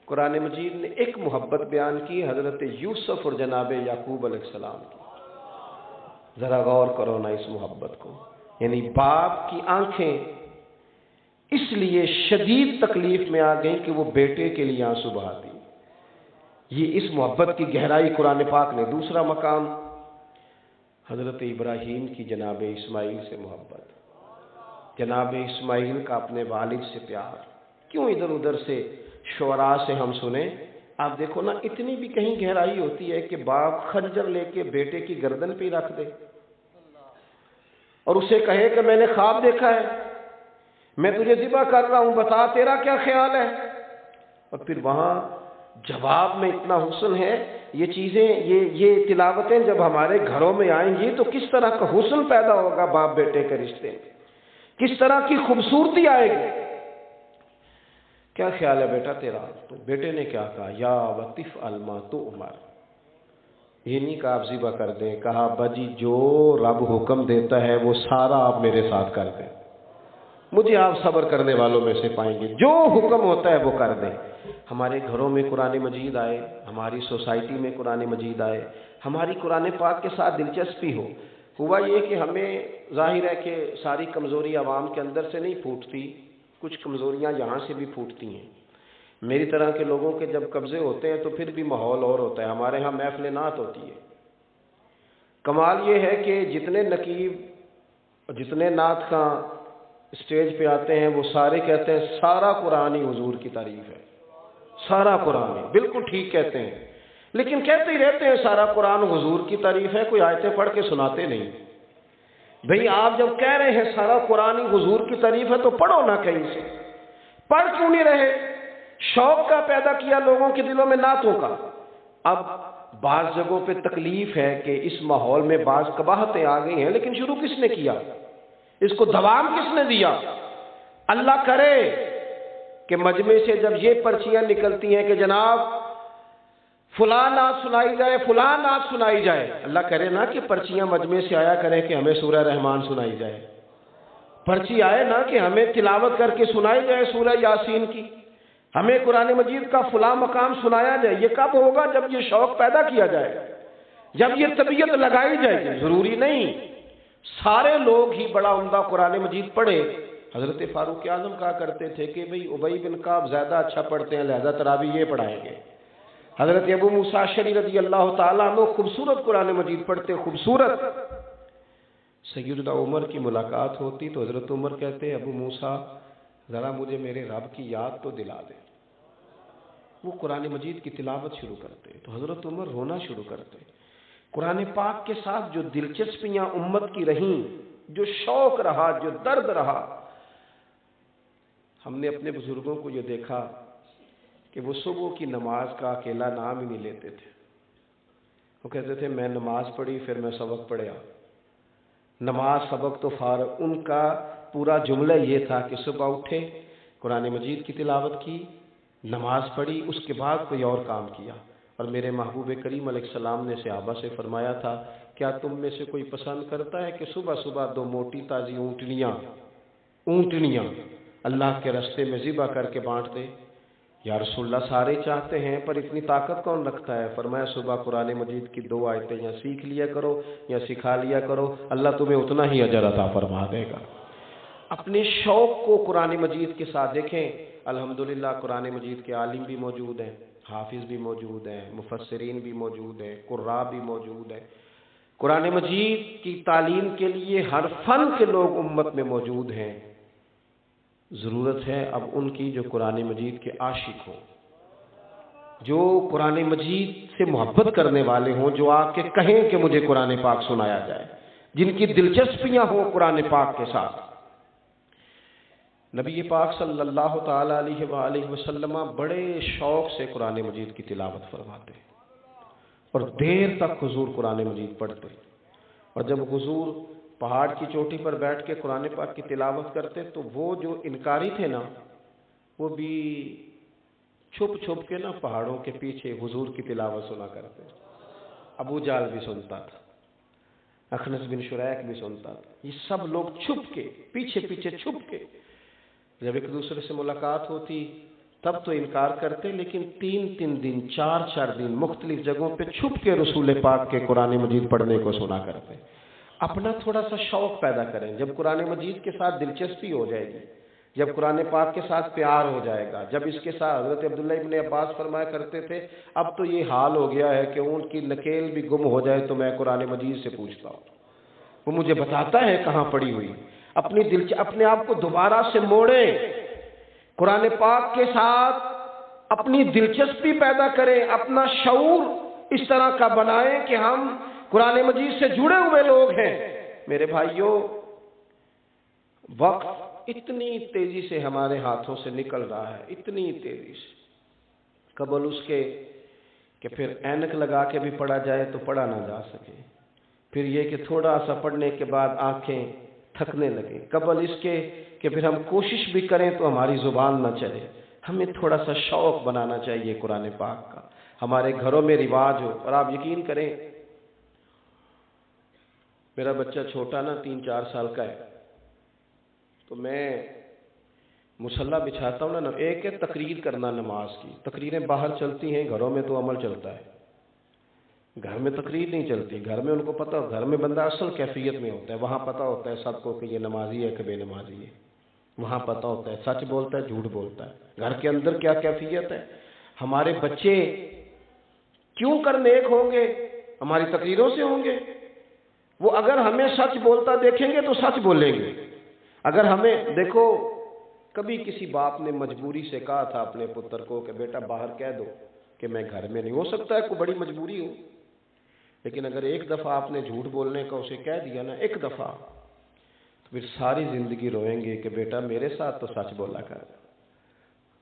قرآن مجید نے ایک محبت بیان کی حضرت یوسف اور جناب یعقوب علیہ السلام کی، ذرا غور کرو نا اس محبت کو، یعنی باپ کی آنکھیں اس لیے شدید تکلیف میں آ گئیں کہ وہ بیٹے کے لیے آنسو بہاتی۔ یہ اس محبت کی گہرائی قرآن پاک نے۔ دوسرا مقام حضرت ابراہیم کی جناب اسماعیل سے محبت، جناب اسماعیل کا اپنے والد سے پیار۔ کیوں ادھر ادھر سے شعراء سے ہم سنیں؟ آپ دیکھو نا اتنی بھی کہیں گہرائی ہوتی ہے کہ باپ خنجر لے کے بیٹے کی گردن پہ رکھ دے اور اسے کہے کہ میں نے خواب دیکھا ہے، میں تجھے ذبح کر رہا ہوں، بتا تیرا کیا خیال ہے؟ اور پھر وہاں جواب میں اتنا حسن ہے۔ یہ چیزیں یہ تلاوتیں جب ہمارے گھروں میں آئیں گی تو کس طرح کا حسن پیدا ہوگا باپ بیٹے کے رشتے میں، کس طرح کی خوبصورتی آئے گی۔ کیا خیال ہے بیٹا تیرا؟ تو بیٹے نے کیا کہا؟ یا وطف الما تو عمر، یہ نہیں کہا آپ ذبح کر دیں، کہا ابا جی جو رب حکم دیتا ہے وہ سارا آپ میرے ساتھ کر دیں، مجھے آپ صبر کرنے والوں میں سے پائیں گے، جو حکم ہوتا ہے وہ کر دیں۔ ہمارے گھروں میں قرآن مجید آئے، ہماری سوسائٹی میں قرآن مجید آئے، ہماری قرآن پاک کے ساتھ دلچسپی ہو۔ ہوا یہ کہ ہمیں ظاہر ہے کہ ساری کمزوری عوام کے اندر سے نہیں پھوٹتی، کچھ کمزوریاں یہاں سے بھی پھوٹتی ہیں۔ میری طرح کے لوگوں کے جب قبضے ہوتے ہیں تو پھر بھی ماحول اور ہوتا ہے۔ ہمارے ہاں محفل نعت ہوتی ہے، کمال یہ ہے کہ جتنے نقیب جتنے نعت خاں اسٹیج پہ آتے ہیں وہ سارے کہتے ہیں سارا قرآن ہی حضور کی تعریف ہے، سارا قرآن ہی، بالکل ٹھیک کہتے ہیں، لیکن کہتے ہی رہتے ہیں سارا قرآن حضور کی تعریف ہے، کوئی آیتیں پڑھ کے سناتے نہیں۔ بھئی آپ جب کہہ رہے ہیں سارا قرآن ہی حضور کی تعریف ہے تو پڑھو نہ کہیں سے، پڑھ کیوں نہیں رہے؟ شوق کا پیدا کیا لوگوں کے دلوں میں نعتوں کا۔ اب بعض جگہوں پہ تکلیف ہے کہ اس ماحول میں بعض قباحتیں آ گئی ہیں، لیکن شروع کس نے کیا؟ اس کو دوام کس نے دیا؟ اللہ کرے کہ مجمع سے جب یہ پرچیاں نکلتی ہیں کہ جناب فلاں نعت سنائی جائے، فلاں نعت سنائی جائے، اللہ کرے نا کہ پرچیاں مجمع سے آیا کریں کہ ہمیں سورہ رحمان سنائی جائے، پرچی آئے نا کہ ہمیں تلاوت کر کے سنائی جائے سورہ یاسین کی، ہمیں قرآن مجید کا فلاں مقام سنایا جائے۔ یہ کب ہوگا؟ جب یہ شوق پیدا کیا جائے، جب یہ طبیعت لگائی جائے گی۔ ضروری نہیں سارے لوگ ہی بڑا عمدہ قرآن مجید پڑھے۔ حضرت فاروق اعظم کہا کرتے تھے کہ بھئی ابی بن کعب زیادہ اچھا پڑھتے ہیں لہذا تراویح یہ پڑھائیں گے۔ حضرت ابو موسیٰ اشعری رضی اللہ تعالیٰ عنہ خوبصورت قرآن مجید پڑھتے، خوبصورت۔ سیدنا عمر کی ملاقات ہوتی تو حضرت عمر کہتے ابو موسیٰ ذرا مجھے میرے رب کی یاد تو دلا دے۔ وہ قرآن مجید کی تلاوت شروع کرتے تو حضرت عمر رونا شروع کرتے۔ قرآن پاک کے ساتھ جو دلچسپیاں امت کی رہیں، جو شوق رہا، جو درد رہا، ہم نے اپنے بزرگوں کو یہ دیکھا کہ وہ صبح کی نماز کا اکیلا نام ہی نہیں لیتے تھے۔ وہ کہتے تھے میں نماز پڑھی پھر میں سبق پڑھیا، نماز سبق تو فارغ۔ ان کا پورا جملہ یہ تھا کہ صبح اٹھے، قرآن مجید کی تلاوت کی، نماز پڑھی، اس کے بعد کوئی اور کام کیا۔ اور میرے محبوب کریم علیہ السلام نے صحابہ سے فرمایا تھا کیا تم میں سے کوئی پسند کرتا ہے کہ صبح صبح دو موٹی تازی اونٹنیاں اللہ کے راستے میں ذبح کر کے بانٹ دے؟ یا رسول اللہ سارے چاہتے ہیں پر اتنی طاقت کون رکھتا ہے؟ فرمایا صبح قرآن مجید کی 2 آیتیں یا سیکھ لیا کرو یا سکھا لیا کرو، اللہ تمہیں اتنا ہی اجر عطا فرما دے گا۔ اپنے شوق کو قرآن مجید کے ساتھ دیکھیں۔ الحمدللہ قرآن مجید کے عالم بھی موجود ہیں، حافظ بھی موجود ہیں، مفسرین بھی موجود ہیں، قراء بھی موجود ہیں۔ قرآن مجید کی تعلیم کے لیے ہر فن کے لوگ امت میں موجود ہیں۔ ضرورت ہے اب ان کی جو قرآن مجید کے عاشق ہوں، جو قرآن مجید سے محبت کرنے والے ہوں، جو آ کے کہیں کہ مجھے قرآن پاک سنایا جائے، جن کی دلچسپیاں ہوں قرآن پاک کے ساتھ۔ نبی پاک صلی اللہ تعالی علیہ وآلہ وسلم بڑے شوق سے قرآن مجید کی تلاوت فرماتے اور دیر تک حضور قرآن مجید پڑھتے، اور جب حضور پہاڑ کی چوٹی پر بیٹھ کے قرآن پاک کی تلاوت کرتے تو وہ جو انکاری تھے نا وہ بھی چھپ چھپ کے نا پہاڑوں کے پیچھے حضور کی تلاوت سنا کرتے۔ ابو جہل بھی سنتا تھا، اخنس بن شریک بھی سنتا تھا، یہ سب لوگ چھپ کے پیچھے پیچھے چھپ کے، جب ایک دوسرے سے ملاقات ہوتی تب تو انکار کرتے، لیکن 3 دن 4 دن مختلف جگہوں پہ چھپ کے رسول پاک کے قرآن مجید پڑھنے کو سنا کرتے۔ اپنا تھوڑا سا شوق پیدا کریں۔ جب قرآن مجید کے ساتھ دلچسپی ہو جائے گی، جب قرآن پاک کے ساتھ پیار ہو جائے گا، جب اس کے ساتھ حضرت عبداللہ ابن عباس فرمایا کرتے تھے اب تو یہ حال ہو گیا ہے کہ اونٹ کی نکیل بھی گم ہو جائے تو میں قرآن مجید سے پوچھتا ہوں، وہ مجھے بتاتا ہے کہاں پڑی ہوئی۔ اپنے آپ کو دوبارہ سے موڑیں، قرآن پاک کے ساتھ اپنی دلچسپی پیدا کریں، اپنا شعور اس طرح کا بنائیں کہ ہم قرآن مجید سے جڑے ہوئے لوگ ہیں۔ میرے بھائیوں، وقت اتنی تیزی سے ہمارے ہاتھوں سے نکل رہا ہے، اتنی تیزی سے، قبل اس کے کہ پھر اینک لگا کے بھی پڑھا جائے تو پڑھا نہ جا سکے، پھر یہ کہ تھوڑا سا پڑھنے کے بعد آنکھیں تھکنے لگے، قبل اس کے کہ پھر ہم کوشش بھی کریں تو ہماری زبان نہ چلے۔ ہمیں تھوڑا سا شوق بنانا چاہیے قرآن پاک کا، ہمارے گھروں میں رواج ہو۔ اور آپ یقین کریں میرا بچہ چھوٹا نا 3-4 سال کا ہے، تو میں مصلی بچھاتا ہوں نا، ایک ہے تقریر کرنا نماز کی، تقریریں باہر چلتی ہیں، گھروں میں تو عمل چلتا ہے، گھر میں تقریر نہیں چلتی، گھر میں ان کو پتہ، گھر میں بندہ اصل کیفیت میں ہوتا ہے، وہاں پتہ ہوتا ہے سب کو کہ یہ نمازی ہے کہ بے نمازی ہے، وہاں پتہ ہوتا ہے سچ بولتا ہے جھوٹ بولتا ہے، گھر کے اندر کیا کیفیت ہے۔ ہمارے بچے کیوں کر نیک ہوں گے؟ ہماری تقریروں سے ہوں گے۔ وہ اگر ہمیں سچ بولتا دیکھیں گے تو سچ بولیں گے، اگر ہمیں دیکھو، کبھی کسی باپ نے مجبوری سے کہا تھا اپنے پتر کو کہ بیٹا باہر کہہ دو کہ میں گھر میں نہیں، ہو سکتا ہے کوئی بڑی مجبوری ہو، لیکن اگر ایک دفعہ آپ نے جھوٹ بولنے کا اسے کہہ دیا نا، ایک دفعہ، تو پھر ساری زندگی روئیں گے کہ بیٹا میرے ساتھ تو سچ بولا کر،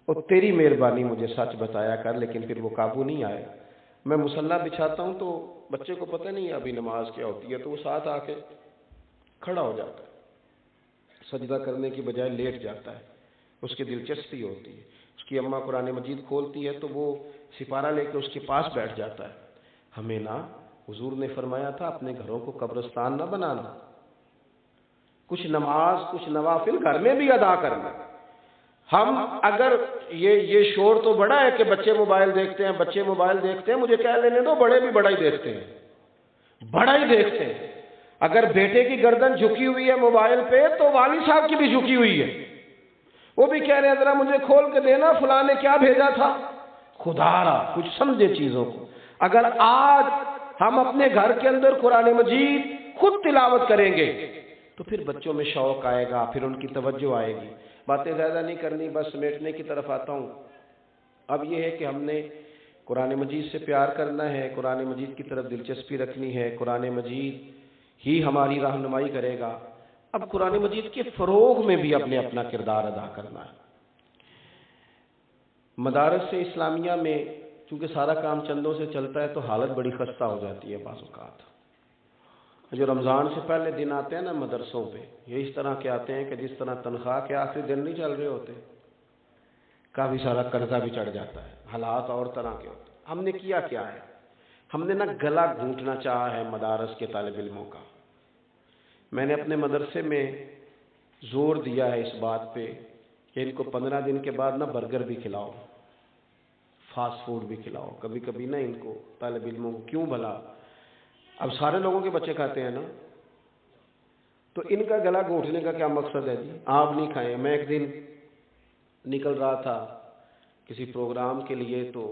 اور تیری مہربانی مجھے سچ بتایا کر، لیکن پھر وہ قابو نہیں آئے۔ میں مصلی بچھاتا ہوں تو بچے کو پتہ نہیں ابھی نماز کیا ہوتی ہے، تو وہ ساتھ آ کے کھڑا ہو جاتا ہے، سجدہ کرنے کی بجائے لیٹ جاتا ہے، اس کی دلچسپی ہوتی ہے، اس کی اماں قرآن مجید کھولتی ہے تو وہ سپارہ لے کے اس کے پاس بیٹھ جاتا ہے۔ ہمیں نا حضور نے فرمایا تھا اپنے گھروں کو قبرستان نہ بنانا، کچھ نماز کچھ نوافل گھر میں بھی ادا کرنا۔ ہم اگر یہ شور تو بڑا ہے کہ بچے موبائل دیکھتے ہیں، بچے موبائل دیکھتے ہیں، مجھے کہہ لینے دو بڑے بھی بڑا ہی دیکھتے ہیں، بڑا ہی دیکھتے ہیں۔ اگر بیٹے کی گردن جھکی ہوئی ہے موبائل پہ تو والد صاحب کی بھی جھکی ہوئی ہے، وہ بھی کہہ رہے ہیں ذرا مجھے کھول کے دینا فلاں نے کیا بھیجا تھا۔ خدا را کچھ سمجھے چیزوں کو۔ اگر آج ہم اپنے گھر کے اندر قرآن مجید خود تلاوت کریں گے تو پھر بچوں میں شوق آئے گا، پھر ان کی توجہ آئے گی۔ باتیں زیادہ نہیں کرنی، بس سمیٹنے کی طرف آتا ہوں۔ اب یہ ہے کہ ہم نے قرآن مجید سے پیار کرنا ہے، قرآن مجید کی طرف دلچسپی رکھنی ہے، قرآن مجید ہی ہماری رہنمائی کرے گا۔ اب قرآن مجید کے فروغ میں بھی اپنے اپنا کردار ادا کرنا ہے۔ مدارس اسلامیہ میں چونکہ سارا کام چندوں سے چلتا ہے تو حالت بڑی خستہ ہو جاتی ہے بعض اوقات۔ جو رمضان سے پہلے دن آتے ہیں نا مدرسوں پہ، یہ اس طرح کے آتے ہیں کہ جس طرح تنخواہ کے آخری دن نہیں چل رہے ہوتے، کافی سارا قرضہ بھی چڑھ جاتا ہے، حالات اور طرح کے ہوتے ہیں۔ ہم نے کیا ہے؟ ہم نے نا گلا گھونٹنا چاہا ہے مدارس کے طالب علموں کا۔ میں نے اپنے مدرسے میں زور دیا ہے اس بات پہ کہ ان کو 15 دن کے بعد نا برگر بھی کھلاؤ، فاسٹ فوڈ بھی کھلاؤ، کبھی کبھی نا ان کو طالب علموں کو، کیوں بھلا اب سارے لوگوں کے بچے کھاتے ہیں نا، تو ان کا گلا گھونٹنے کا کیا مقصد ہے جی؟ آپ نہیں کھائیں۔ میں ایک دن نکل رہا تھا کسی پروگرام کے لیے تو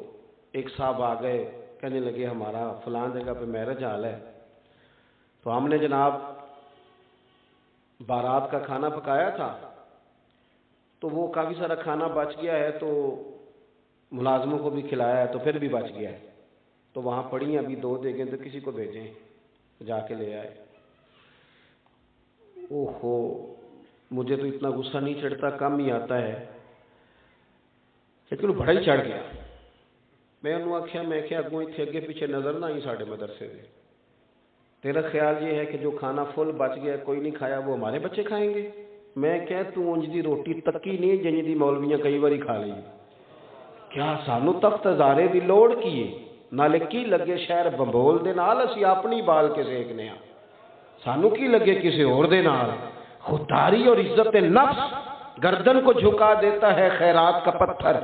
ایک صاحب آ گئے، کہنے لگے ہمارا فلاں جگہ پہ میرج حال ہے، تو ہم نے جناب بارات کا کھانا پکایا تھا، تو وہ کافی سارا کھانا بچ گیا ہے، تو ملازموں کو بھی کھلایا ہے تو پھر بھی بچ گیا ہے، تو وہاں پڑی ہیں ابھی 2 دیگیں، تو کسی کو بھیجیں جا کے لے آئے۔ اوہو، مجھے تو اتنا غصہ نہیں چڑھتا، کم ہی آتا ہے، لیکن وہ بڑا ہی چڑھ گیا۔ میں انہوں آخیا، میں کہ اگوں اتنے اگے پیچھے نظر نہ آئی ساڑھے مدرسے دے، تیرا خیال یہ ہے کہ جو کھانا فل بچ گیا کوئی نہیں کھایا وہ ہمارے بچے کھائیں گے؟ میں کہ تو انج دی روٹی تکی نہیں جنج دی مولویاں کئی باری کھا لی، کیا سانو تخت ہزارے دی لوڑ کیے، نالے کی لگے شہر بمبول دے نال اسی اپنی بال کے سیکنے ہاں، سانو کی لگے کسی اور دے نال۔ خودداری اور عزت نفس گردن کو جھکا دیتا ہے خیرات کا پتھر،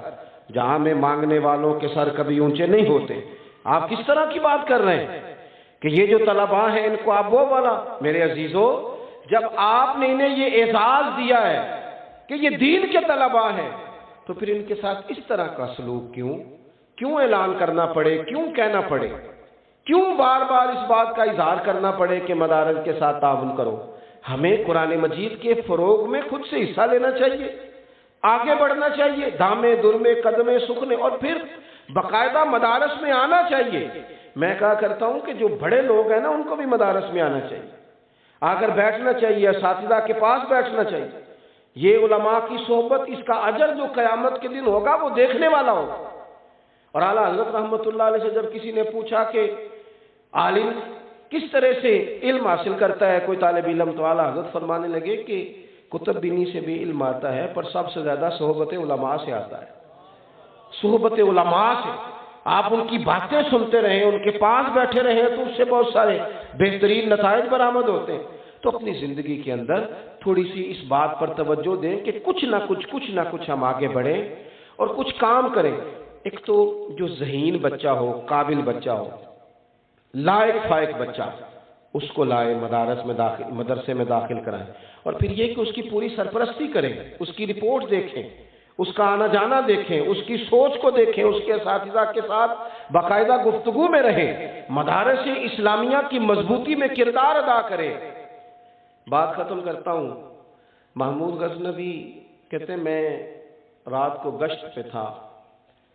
جہاں میں مانگنے والوں کے سر کبھی اونچے نہیں ہوتے۔ آپ کس طرح کی بات کر رہے ہیں کہ یہ جو طلباء ہیں ان کو آپ وہ والا؟ میرے عزیزو، جب آپ نے انہیں یہ اعزاز دیا ہے کہ یہ دین کے طلباء ہیں، تو پھر ان کے ساتھ اس طرح کا سلوک کیوں اعلان کرنا پڑے، کیوں کہنا پڑے، کیوں بار بار اس بات کا اظہار کرنا پڑے کہ مدارس کے ساتھ تعاون کرو؟ ہمیں قرآن مجید کے فروغ میں خود سے حصہ لینا چاہیے، آگے بڑھنا چاہیے، دامے درمے قدمے سکھنے، اور پھر باقاعدہ مدارس میں آنا چاہیے۔ میں کہا کرتا ہوں کہ جو بڑے لوگ ہیں نا ان کو بھی مدارس میں آنا چاہیے، آ کر بیٹھنا چاہیے، اساتذہ کے پاس بیٹھنا چاہیے۔ یہ علماء کی صحبت، اس کا اجر جو قیامت کے دن ہوگا وہ دیکھنے والا ہوگا۔ اور اعلیٰ حضرت رحمۃ اللہ علیہ سے جب کسی نے پوچھا کہ عالم کس طرح سے علم حاصل کرتا ہے کوئی طالب علم، تو اعلیٰ حضرت فرمانے لگے کہ کتب بینی سے بھی علم آتا ہے، پر سب سے زیادہ صحبت علماء سے آتا ہے، صحبت علماء سے۔ آپ ان کی باتیں سنتے رہیں، ان کے پاس بیٹھے رہیں تو اس سے بہت سارے بہترین نتائج برآمد ہوتے ہیں۔ تو اپنی زندگی کے اندر تھوڑی سی اس بات پر توجہ دیں کہ کچھ نہ کچھ ہم آگے بڑھیں اور کچھ کام کریں۔ ایک تو جو ذہین بچہ ہو، قابل بچہ ہو، لائق فائق بچہ، اس کو لائے مدرسے میں داخل کرائیں، اور پھر یہ کہ اس کی پوری سرپرستی کریں، اس کی رپورٹ دیکھیں، اس کا آنا جانا دیکھیں، اس کی سوچ کو دیکھیں، اس کے اساتذہ کے ساتھ باقاعدہ گفتگو میں رہیں، مدارس اسلامیہ کی مضبوطی میں کردار ادا کریں۔ بات ختم کرتا ہوں۔ محمود غزنوی کہتے ہیں میں رات کو گشت پہ تھا،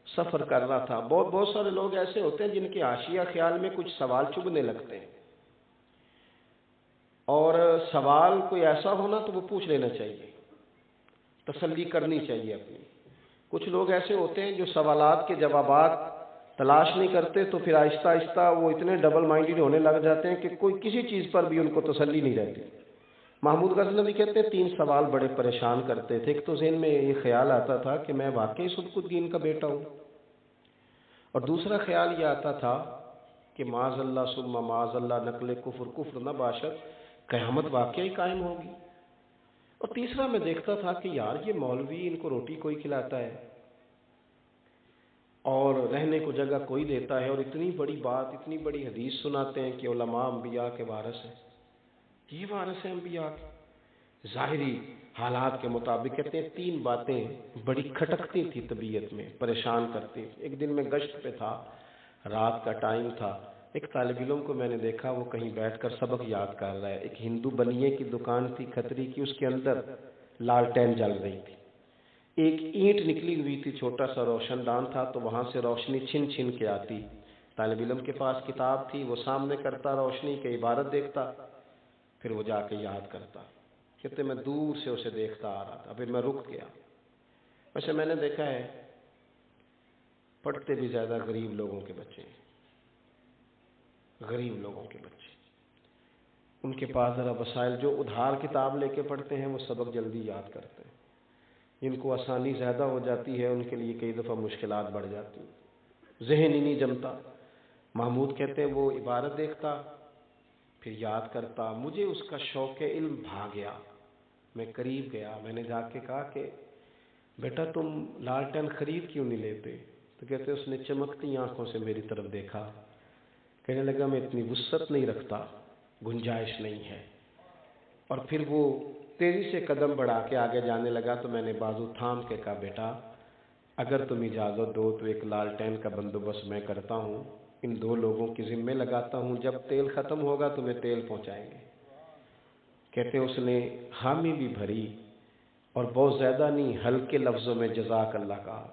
سفر کر رہا تھا۔ بہت سارے لوگ ایسے ہوتے ہیں جن کے حاشیہ خیال میں کچھ سوال چبھنے لگتے ہیں، اور سوال کوئی ایسا ہونا تو وہ پوچھ لینا چاہیے، تسلی کرنی چاہیے اپنی۔ کچھ لوگ ایسے ہوتے ہیں جو سوالات کے جوابات تلاش نہیں کرتے، تو پھر آہستہ آہستہ وہ اتنے ڈبل مائنڈڈ ہونے لگ جاتے ہیں کہ کوئی کسی چیز پر بھی ان کو تسلی نہیں رہتی۔ محمود غزنوی کہتے ہیں 3 سوال بڑے پریشان کرتے تھے۔ ایک تو ذہن میں یہ خیال آتا تھا کہ میں واقعی صدق الدین کا بیٹا ہوں، اور دوسرا خیال یہ آتا تھا کہ معاذ اللہ ثم معاذ اللہ نقل کفر نہ باشد، قیامت واقعی قائم ہوگی۔ اور تیسرا میں دیکھتا تھا کہ یار یہ مولوی ان کو روٹی کوئی کھلاتا ہے اور رہنے کو جگہ کوئی دیتا ہے، اور اتنی بڑی بات، اتنی بڑی حدیث سناتے ہیں کہ علماء انبیاء کے وارث ہیں، یہ وارث ہیں انبیاء کے۔ ظاہری حالات کے مطابق کہتے ہیں 3 باتیں بڑی کھٹکتی تھی طبیعت میں، پریشان کرتی۔ ایک دن میں گشت پہ تھا، رات کا ٹائم تھا، ایک طالب علم کو میں نے دیکھا وہ کہیں بیٹھ کر سبق یاد کر رہا ہے۔ ایک ہندو بنیے کی دکان تھی کھتری کی، اس کے اندر لالٹین جل رہی تھی، ایک اینٹ نکلی ہوئی تھی، چھوٹا سا روشن دان تھا، تو وہاں سے روشنی چھن چھن کے آتی۔ طالب علم کے پاس کتاب تھی، وہ سامنے کرتا روشنی کی عبارت دیکھتا، پھر وہ جا کے یاد کرتا۔ کہتے میں دور سے اسے دیکھتا آ رہا تھا، پھر میں رک گیا۔ ویسے میں نے دیکھا ہے پڑھتے بھی زیادہ غریب لوگوں کے بچے ہیں، غریب لوگوں کے بچے، ان کے پاس ذرا وسائل، جو ادھار کتاب لے کے پڑھتے ہیں وہ سبق جلدی یاد کرتے ہیں، جن کو آسانی زیادہ ہو جاتی ہے ان کے لیے کئی دفعہ مشکلات بڑھ جاتی ہیں، ذہن ہی نہیں جمتا۔ محمود کہتے ہیں وہ عبارت دیکھتا پھر یاد کرتا، مجھے اس کا شوق علم بھا گیا، میں قریب گیا، میں نے جا کے کہا کہ بیٹا تم لالٹین خرید کیوں نہیں لیتے؟ تو کہتے اس نے چمکتی آنکھوں سے میری طرف دیکھا، کہنے لگا میں اتنی وسعت نہیں رکھتا، گنجائش نہیں ہے۔ اور پھر وہ تیزی سے قدم بڑھا کے آگے جانے لگا، تو میں نے بازو تھام کے کہا بیٹا اگر تم اجازت دو تو ایک لالٹین کا بندوبست میں کرتا ہوں، ان 2 لوگوں کی ذمہ لگاتا ہوں، جب تیل ختم ہوگا تمہیں تیل پہنچائیں گے۔ کہتے اس نے حامی بھی بھری اور بہت زیادہ نہیں، ہلکے لفظوں میں جزاک اللہ کہا۔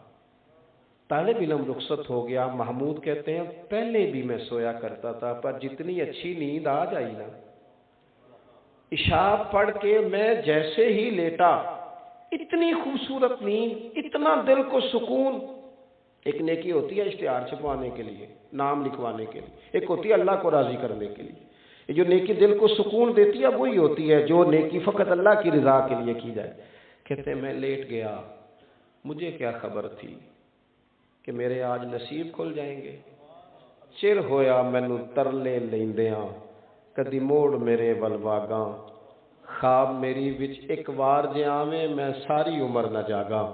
طالب علم رخصت ہو گیا۔ محمود کہتے ہیں پہلے بھی میں سویا کرتا تھا، پر جتنی اچھی نیند آ جائی نا، عشاء پڑھ کے میں جیسے ہی لیٹا، اتنی خوبصورت نیند، اتنا دل کو سکون۔ ایک نیکی ہوتی ہے اشتہار چھپوانے کے لیے، نام لکھوانے کے لیے، ایک ہوتی ہے اللہ کو راضی کرنے کے لیے۔ یہ جو نیکی دل کو سکون دیتی ہے وہی ہوتی ہے جو نیکی فقط اللہ کی رضا کے لیے کی جائے۔ کہتے ہیں میں لیٹ گیا، مجھے کیا خبر تھی کہ میرے آج نصیب کھل جائیں گے۔ چر ہویا مینوں ترلے لیندیاں، کدی موڑ میرے ول واگاں، خواب میری وچ ایک وار جے آویں میں ساری عمر نہ جاگاں۔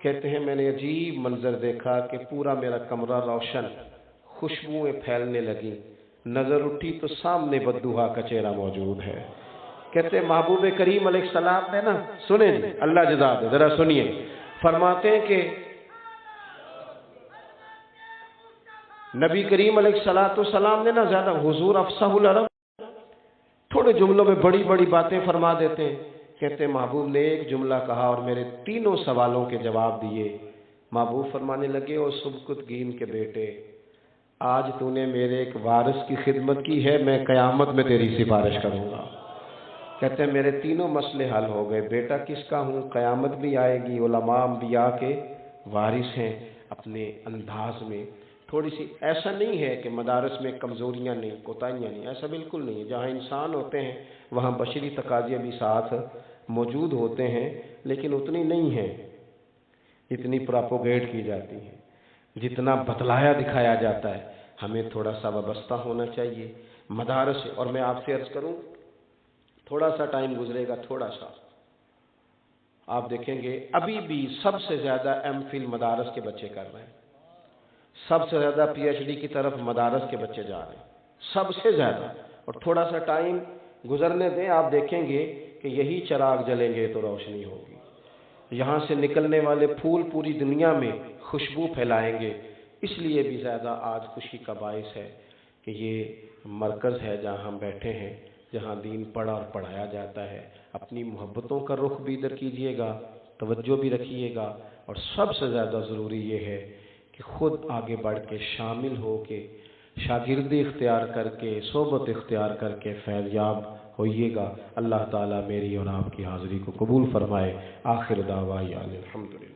کہتے ہیں میں نے عجیب منظر دیکھا کہ پورا میرا کمرہ روشن، خوشبوئیں پھیلنے لگیں، نظر اٹھی تو سامنے بدوحا کا چہرہ موجود ہے۔ کہتے ہیں محبوب کریم علیہ السلام نے نا، سنیں جی اللہ جزا دے، ذرا سنیے، فرماتے ہیں کہ نبی کریم علیہ السلام نے نا زیادہ حضور افصح العرب، تھوڑے جملوں میں بڑی بڑی باتیں فرما دیتے ہیں۔ کہتے ہیں محبوب نے ایک جملہ کہا اور میرے 3 سوالوں کے جواب دیے۔ محبوب فرمانے لگے او سبکتگین کے بیٹے، آج تو نے میرے ایک وارث کی خدمت کی ہے، میں قیامت میں تیری سفارش کروں گا۔ کہتے ہیں میرے 3 مسئلے حل ہو گئے، بیٹا کس کا ہوں، قیامت بھی آئے گی، علماء انبیاء کے وارث ہیں۔ اپنے انداز میں تھوڑی سی، ایسا نہیں ہے کہ مدارس میں کمزوریاں نہیں، کوتاہیاں نہیں، ایسا بالکل نہیں ہے۔ جہاں انسان ہوتے ہیں وہاں بشری تقاضے بھی ساتھ موجود ہوتے ہیں، لیکن اتنی نہیں ہیں جتنی پراپوگیٹ کی جاتی ہیں۔ جتنا بتلایا دکھایا جاتا ہے ہمیں تھوڑا سا وابستہ ہونا چاہیے مدارس سے۔ اور میں آپ سے عرض کروں، تھوڑا سا ٹائم گزرے گا، تھوڑا سا، آپ دیکھیں گے ابھی بھی سب سے زیادہ ایم فل مدارس کے بچے کر رہے ہیں، سب سے زیادہ پی ایچ ڈی کی طرف مدارس کے بچے جا رہے ہیں، سب سے زیادہ۔ اور تھوڑا سا ٹائم گزرنے دیں، آپ دیکھیں گے کہ یہی چراغ جلیں گے تو روشنی ہوگی، یہاں سے نکلنے والے پھول پوری دنیا میں خوشبو پھیلائیں گے۔ اس لیے بھی زیادہ آج خوشی کا باعث ہے کہ یہ مرکز ہے جہاں ہم بیٹھے ہیں، جہاں دین پڑھا اور پڑھایا جاتا ہے۔ اپنی محبتوں کا رخ بھی ادھر کیجیے گا، توجہ بھی رکھیے گا، اور سب سے زیادہ ضروری یہ ہے کہ خود آگے بڑھ کے شامل ہو کے شاگردی اختیار کر کے صحبت اختیار کر کے فیض یاب ہوئیے گا۔ اللہ تعالیٰ میری اور آپ کی حاضری کو قبول فرمائے۔ آخر دعوانا الحمدللہ۔